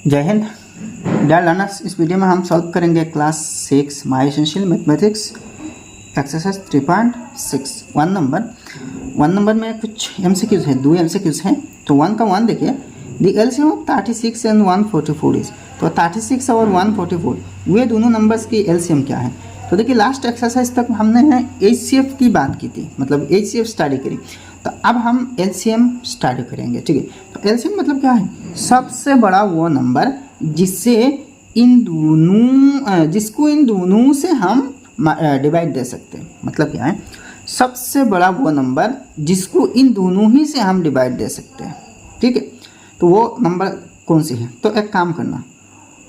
जय Hind dear learners. इस video में हम सॉल्व करेंगे class 6 my essential mathematics exercise 3.6 one number में कुछ एमसीक्यूज है, 2 एमसीक्यूज हैं। तो 1 का 1 देखिए, the LCM of 36 and 144 is. तो 36 और 144 वे दोनों नंबर्स की एलसीएम क्या है। तो देखिए लास्ट एक्सरसाइज तक हमने एचसीएफ की बात की थी, मतलब एचसीएफ स्टडी करी। तो अब हम एलसीएम स्टडी करेंगे, ठीक है। तो एलसीएम मतलब क्या है, सबसे बड़ा वो नंबर जिसको इन दोनों से हम डिवाइड दे सकते हैं। मतलब क्या है, सबसे बड़ा वो नंबर जिसको इन दोनों ही से हम डिवाइड दे सकते हैं, ठीक है। तो वो नंबर कौन सी है। तो एक काम करना,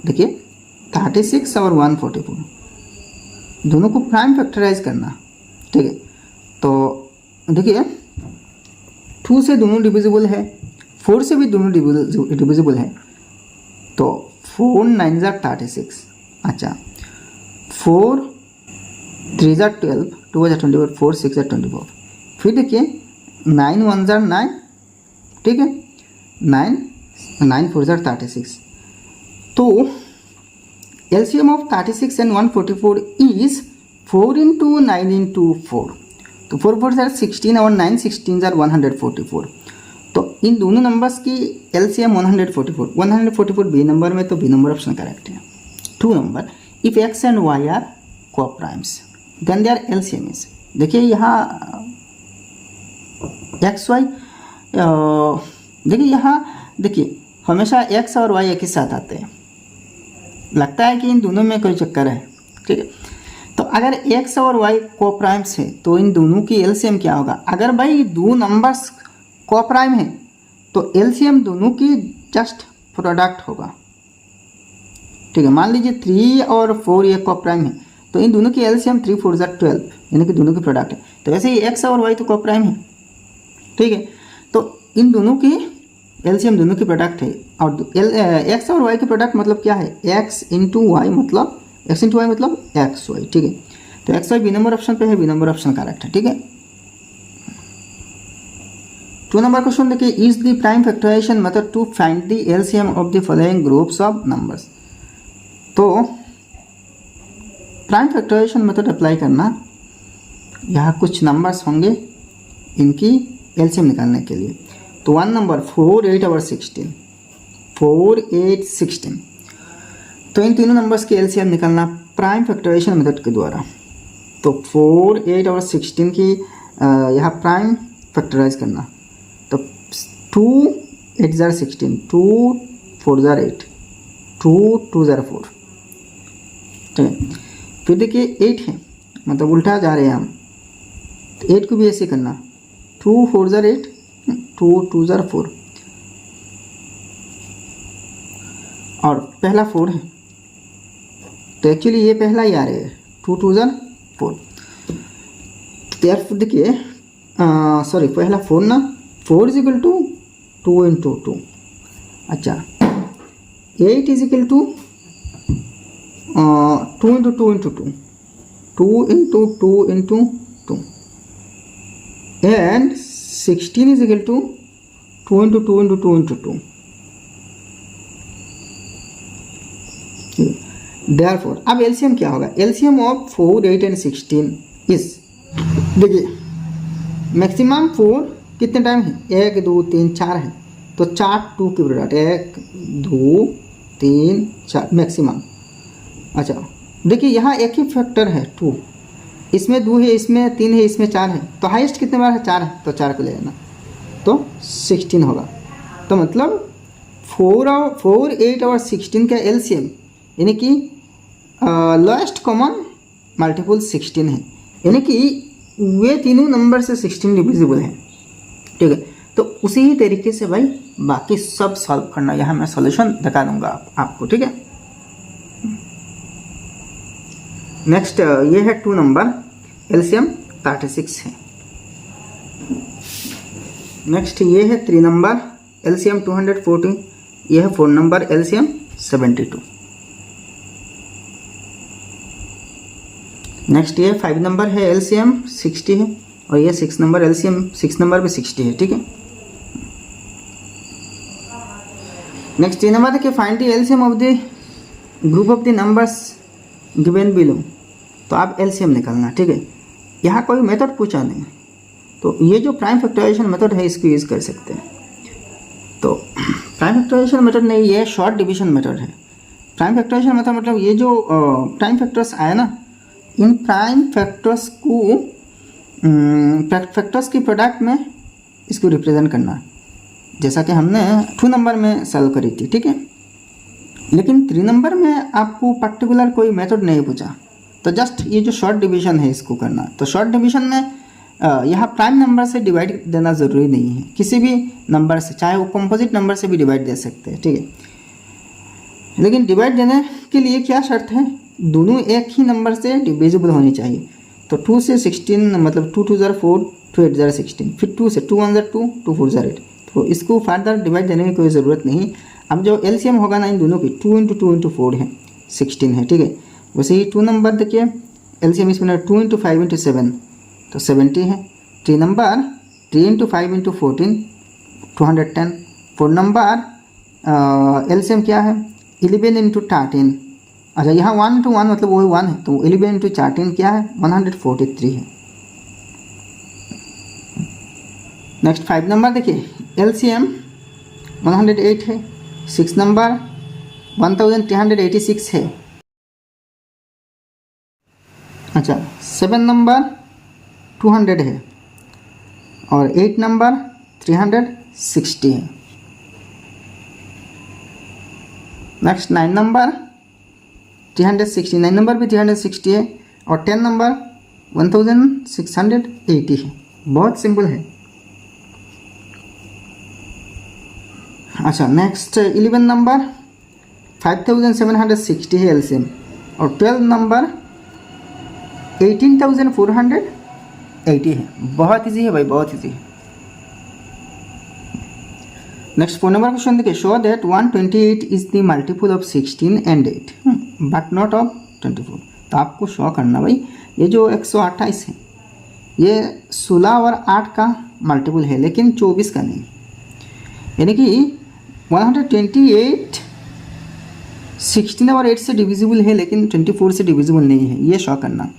देखिए 36 और 144 दोनों को प्राइम फैक्टराइज करना, ठीक है। तो देखिए 2 से दोनों डिविजिबल है, 4 से भी दोनों डिविजिबल है। तो 4 9 जार 36, अच्छा 4 3 जार 12, 2 जार 24, 4 6 जार 24। फिर देखिए 9 1 जार 9, ठीक है, 9 4 जार 36। तो LCM of 36 and 144 is 4 into 9 into 4। तो 4 4 जार 16 और 9 16 जार 144। तो इन दोनों नंबर्स की एलसीएम 144 बी नंबर में, तो बी नंबर ऑप्शन करेक्ट है। 2 number, if x and y are coprimes then their LCM is. देखिए यहाँ एक्स वाई, देखिए यहाँ देखिए हमेशा एक्स और वाई एक ही साथ आते हैं। लगता है कि इन दोनों में कोई चक्कर है, ठीक है। तो अगर एक्स और वाई कोप्राइम्स है तो इन दोनों की एलसीएम क्या होगा। अगर भाई 2 नंबर्स कोप्राइम है तो एलसीएम दोनों की जस्ट प्रोडक्ट होगा, ठीक है। मान लीजिए 3 और 4 ये कोप्राइम है तो इन दोनों की एलसीएम 3 4 जार 12, यानी कि दोनों की प्रोडक्ट है। तो वैसे ही एक्स और वाई तो कोप्राइम है, ठीक है। तो इन दोनों की एलसीएम दोनों की प्रोडक्ट है। और एक्स और वाई की प्रोडक्ट मतलब क्या है, एक्स इंटू वाई मतलब एक्स वाई, ठीक है। तो X Y B number option पे है, बी नंबर ऑप्शन करेक्ट है, ठीक है। 2 नंबर क्वेश्चन देखिए, is the prime factorisation method to find the LCM of the following groups of numbers. तो प्राइम फैक्टराइजेशन मेथड अप्लाई करना, यहाँ कुछ नंबर्स होंगे इनकी एलसीएम निकालने के लिए। तो 1 नंबर 4 8 और 16, 4 8 16। तो इन तीनों नंबर्स की एलसीएम निकालना प्राइम फैक्टराइजेशन मेथड के द्वारा। तो 4 8 और 16 की यहाँ प्राइम फैक्टराइज करना। तो 2 8 जार 16, 2 4 जार 8, 2 2 जार 4, ठीक है। फिर देखिए 8 है, मतलब उल्टा जा रहे हैं हम, तो 8 को भी ऐसे करना, 2 4 जार 8, 2 2 जार 4, और पहला 4 है तो एक्चुअली ये पहला ही आ रहा है, 2 2 जार 4। तो देखिए सॉरी पहला 4 ना, 4 इज इक्वल टू 2 इंटू 2, अच्छा 8 is equal to 2 into 2 into 2, 2 into 2 into 2, and 16 is equal to 2 into 2 into 2 into 2। Therefore, अब एलसीएम क्या होगा, एलसीएम ऑफ 4 8 एंड 16 इज, देखिए मैक्सिमम 4 कितने टाइम है, 1 2 3 4 है। तो 4 2 की प्रोडक्ट, 1 2 3 4 मैक्सिमम। अच्छा देखिए यहाँ एक ही फैक्टर है 2, इसमें 2 है, इसमें 3 है, इसमें 4 है। तो हाईएस्ट कितने बार है, 4 है, तो 4 को ले लेना, तो 16 होगा। तो मतलब 4 8 और 16 का एलसीएम यानी कि लोएस्ट कॉमन मल्टीपल 16 है, यानी कि वे तीनों नंबर से 16 डिविजिबल है, ठीक है। तो उसी ही तरीके से भाई बाकी सब सॉल्व करना, यहाँ मैं सॉल्यूशन दिखा दूंगा आपको, ठीक है। नेक्स्ट ये है 2 नंबर, एलसीएम 36 है। नेक्स्ट ये है 3 नंबर, एलसीएम 240, यह है 4 नंबर, एलसीएम 72। नेक्स्ट ये 5 नंबर है, एलसीएम 60 है, और ये 6 नंबर, एलसीएम 6 नंबर भी 60 है, ठीक है। नेक्स्ट 3 नंबर देखिए, find the LCM of the group of the numbers given below. तो आप एलसीएम निकालना, ठीक है। यहाँ कोई मेथड पूछा नहीं, तो ये जो प्राइम फैक्टराइजेशन मेथड है इसको यूज़ कर सकते हैं। तो प्राइम फैक्टराइजेशन मेथड नहीं, ये शॉर्ट डिवीजन मेथड है। प्राइम फैक्टराइजेशन मेथड मतलब ये जो प्राइम फैक्टर्स आए ना, इन प्राइम फैक्टर्स को फैक्टर्स की प्रोडक्ट में इसको रिप्रेजेंट करना, जैसा कि हमने 2 नंबर में सॉल्व करी थी, ठीक है। लेकिन 3 नंबर में आपको पर्टिकुलर कोई मेथड नहीं पूछा, तो जस्ट ये जो शॉर्ट डिवीजन है इसको करना। तो शॉर्ट डिवीजन में यहाँ प्राइम नंबर से डिवाइड देना ज़रूरी नहीं है, किसी भी नंबर से, चाहे वो कंपोजिट नंबर से भी डिवाइड दे सकते हैं, ठीक है। लेकिन डिवाइड देने के लिए क्या शर्त है, दोनों एक ही नंबर से डिविजिबल होनी चाहिए। तो 2 से 16 मतलब 2 2 ज़र 4, 2 8 ज़र 16, फिर 2 से 2 1 ज़र 2, 2 4 ज़र 8। तो इसको फर्दर डिवाइड देने की कोई ज़रूरत नहीं। अब जो एलसीएम होगा ना इन दोनों की 2 × 2 × 4 है, 16 है, ठीक है। वैसे ही 2 नंबर देखिए एलसीएम इसमें 2 × 5 × 7 तो 70 है। 3 नंबर 3 × 5 × 14 210। 4 नंबर एलसीएम क्या है 11 × 13। अच्छा यहाँ 1 × 1 मतलब वही 1 है, तो 11 × 13 क्या है 143 है। नेक्स्ट 5 नंबर देखिए एलसीएम 108 है। 6 नंबर 1386 है। अच्छा 7 नंबर 200 है और 8 नंबर 360 है। नेक्स्ट 9 नंबर 360, 9 नंबर भी 360 है और 10 नंबर 1680 है। बहुत सिंपल है। अच्छा नेक्स्ट 11 नंबर 5760 है एलसीएम और 12 नंबर 18480 है। बहुत इजी है भाई, बहुत इजी है। नेक्स्ट 4 नंबर क्वेश्चन देखिए, show that 128 is the multiple of 16 and 8 but not of 24। तो आपको शो करना भाई ये जो 128 है ये 16 और 8 का मल्टीपल है लेकिन 24 का नहीं। यानी कि 128 16 और 8 से डिविजिबल है लेकिन 24 से डिविजिबल नहीं है, ये शो करना।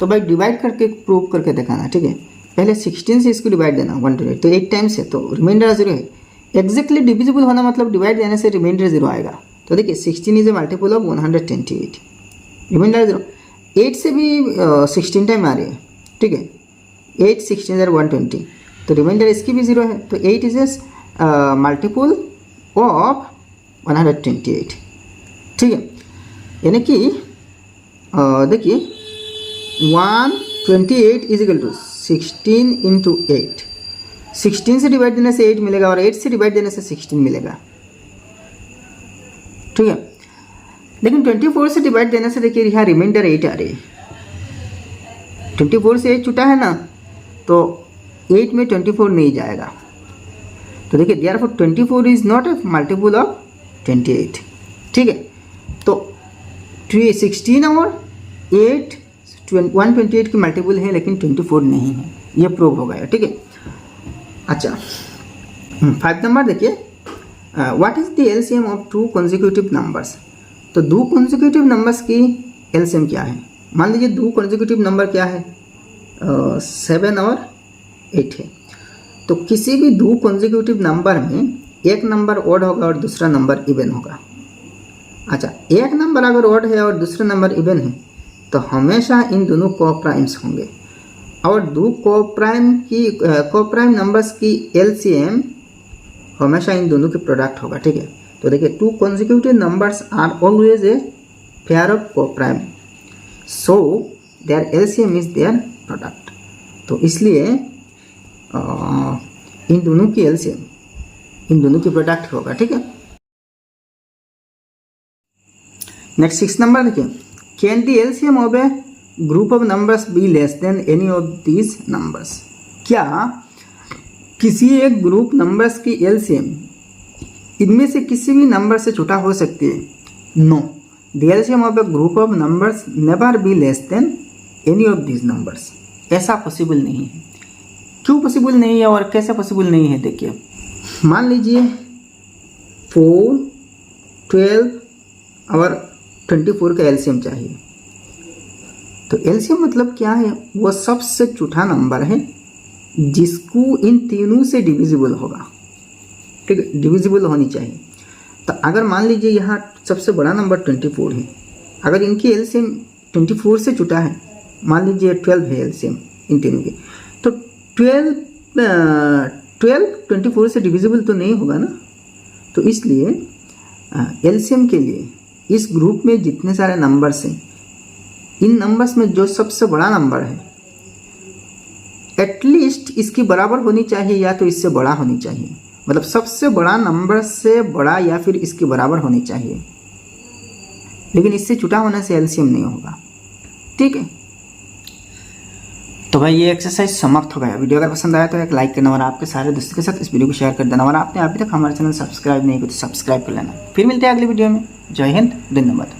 तो भाई डिवाइड करके प्रूव करके दिखाना, ठीक है। पहले 16 से इसको डिवाइड देना 128, तो 8 टाइम्स है तो रिमाइंडर 0 है। एग्जैक्टली डिविजिबल होना मतलब डिवाइड देने से रिमाइंडर 0 आएगा। तो देखिए 16 is a multiple of 128, remainder 0। 8 से भी 16 टाइम आ रही है, ठीक है। 8 16 = 120, तो रिमाइंडर इसकी भी 0 है। तो 8 इज ए मल्टीपल ऑफ 128, ठीक है। यानी कि देखिए 128 इज इक्वल टू 16 × 8। 16 से डिवाइड देने से 8 मिलेगा और 8 से डिवाइड देने से 16 मिलेगा, ठीक है। लेकिन 24 से डिवाइड देने से देखिए यहाँ रिमाइंडर 8 आ रही है। 24 से 8 छूटा है ना, तो 8 में 24 नहीं जाएगा। तो देखिए therefore 24 is not a multiple of 28, ठीक है। तो 16 और 8 128 की मल्टीपल है लेकिन 24 नहीं है, ये प्रूव हो गया, ठीक है। अच्छा 5 नंबर देखिए, what is the LCM of 2 consecutive numbers. तो 2 कॉन्जिक्यूटिव नंबर्स की एलसीएम क्या है। मान लीजिए 2 कॉन्जिक्यूटिव नंबर क्या है 7 और 8 है। तो किसी भी 2 कॉन्जिक्यूटिव नंबर में एक नंबर ऑड होगा और दूसरा नंबर इवन होगा। अच्छा एक नंबर अगर ऑड है और दूसरा नंबर इवन है तो हमेशा इन दोनों कोप्राइम्स होंगे और 2 कोप्राइम नंबर्स की एलसीएम हमेशा इन दोनों के प्रोडक्ट होगा, ठीक है। तो देखिए 2 consecutive numbers are always a pair of coprime, so their LCM is their product. तो इसलिए इन दोनों की एलसीएम इन दोनों की प्रोडक्ट होगा, ठीक है। नेक्स्ट 6 नंबर देखिए, can the LCM of a group of numbers B less than any of these numbers. क्या किसी एक ग्रुप नंबर्स की एलसीएम इनमें से किसी भी नंबर से छोटा हो सकती है। No, the LCM of a group of numbers never be less than any of these numbers. ऐसा पॉसिबल नहीं है। क्यों पॉसिबल नहीं है और कैसे पॉसिबल नहीं है देखिए, मान लीजिए 4, 12 और 24 का एलसीएम चाहिए। तो एलसीएम मतलब क्या है, वो सबसे छोटा नंबर है जिसको इन तीनों से डिविजिबल होगा, ठीक है, डिविजिबल होनी चाहिए। तो अगर मान लीजिए यहाँ सबसे बड़ा नंबर 24 है, अगर इनकी एलसीएम 24 से छोटा है, मान लीजिए 12 है एलसीएम इन तीनों की, तो 12 24 से डिविजिबल तो नहीं होगा ना। तो इसलिए एलसीएम के लिए इस ग्रुप में जितने सारे नंबर्स हैं, इन नंबर्स में जो सबसे बड़ा नंबर है एटलीस्ट इसकी बराबर होनी चाहिए या तो इससे बड़ा होनी चाहिए, मतलब सबसे बड़ा नंबर से बड़ा या फिर इसके बराबर होनी चाहिए, लेकिन इससे छोटा होने से एलसीएम नहीं होगा, ठीक है। तो भाई ये एक्सरसाइज समाप्त हो गया। वीडियो अगर पसंद आया तो एक लाइक करना और आपके सारे दोस्तों के साथ इस वीडियो को शेयर कर देना, और आपने अभी तक हमारे चैनल सब्सक्राइब नहीं किया तो सब्सक्राइब कर लेना। फिर मिलते हैं अगली वीडियो में। जय हिंद, धन्यवाद।